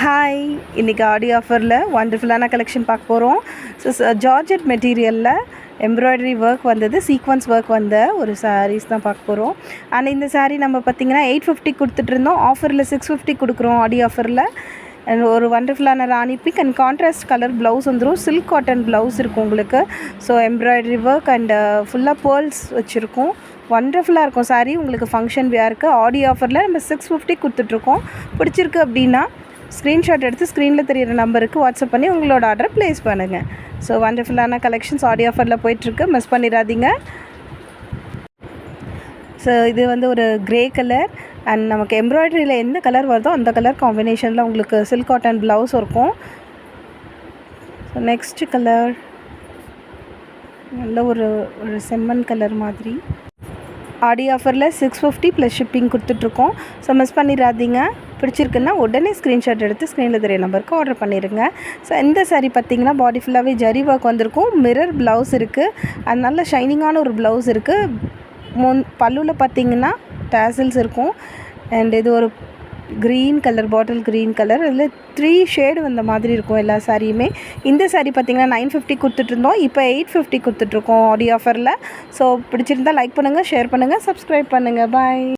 Hi, இன்றைக்கி ஆடி ஆஃபரில் வண்டர்ஃபுல்லான collection பார்க்க போகிறோம். ஜார்ஜெட் மெட்டீரியலில் எம்ப்ராய்டரி ஒர்க் வந்தது, சீக்வன்ஸ் ஒர்க் வந்த ஒரு சாரீஸ் தான் பார்க்க போகிறோம். அண்ட் இந்த சாரீ நம்ம பார்த்திங்கன்னா 850 கொடுத்துட்ருந்தோம். ஆஃபரில் 650 கொடுக்குறோம் ஆடி ஆஃபரில். அண்ட் ஒரு வண்டர்ஃபுல்லான rani pink and contrast colour blouse வந்துடும். சில்க் காட்டன் ப்ளவுஸ் இருக்கும் உங்களுக்கு. ஸோ எம்ப்ராய்டரி ஒர்க் அண்ட் ஃபுல்லாக பேர்ல்ஸ் வச்சுருக்கோம். வண்டர்ஃபுல்லாக இருக்கும் சாரீ. உங்களுக்கு ஃபங்க்ஷன் வியருக்கு ஆடி ஆஃபரில் நம்ம 650 கொடுத்துட்ருக்கோம். பிடிச்சிருக்கு அப்படின்னா ஸ்க்ரீன்ஷாட் எடுத்து ஸ்க்ரீனில் தெரியிற நம்பருக்கு வாட்ஸ்அப் பண்ணி உங்களோட ஆர்டரை ப்ளேஸ் பண்ணுங்கள். ஸோ வண்டர்ஃபுல்லான கலெக்ஷன்ஸ் ஆடி ஆஃபரில் போயிட்டுருக்கு, மிஸ் பண்ணிடாதீங்க. ஸோ இது வந்து ஒரு க்ரே கலர் அண்ட் நமக்கு எம்ப்ராய்டரியில் எந்த கலர் வருதோ அந்த கலர் காம்பினேஷனில் உங்களுக்கு சில்க் காட்டன் ப்ளவுஸ் இருக்கும். ஸோ நெக்ஸ்ட்டு கலர் நல்ல ஒரு செம்மண் கலர் மாதிரி. ஆடி ஆஃபரில் 650 ப்ளஸ் ஷிப்பிங் கொடுத்துட்ருக்கோம். ஸோ மிஸ் பண்ணிடாதீங்க. பிடிச்சிருக்குன்னா உடனே ஸ்க்ரீன்ஷாட் எடுத்து ஸ்க்ரீனில் தெரிய நம்பருக்கு ஆர்டர் பண்ணிடுங்க. ஸோ இந்த சாரீ பார்த்திங்கன்னா பாடி ஃபுல்லாகவே ஜரி ஒர்க் வந்திருக்கும். மிரர் ப்ளவுஸ் இருக்குது. அது நல்ல ஷைனிங்கான ஒரு ப்ளவுஸ் இருக்குது. பல்லுவில் பார்த்திங்கன்னா டேசல்ஸ் இருக்கும். அண்ட் இது ஒரு green colour, bottle green colour. அதில் 3 ஷேடு வந்த மாதிரி இருக்கும் எல்லா சாரியுமே. இந்த சாரீ பார்த்திங்கன்னா 950 கொடுத்துட்ருந்தோம். இப்போ 850 கொடுத்துட்ருக்கோம் ஆடி ஆஃபரில். ஸோ பிடிச்சிருந்தால் லைக் பண்ணுங்கள், ஷேர் பண்ணுங்கள், சப்ஸ்கிரைப் பண்ணுங்கள். பாய்.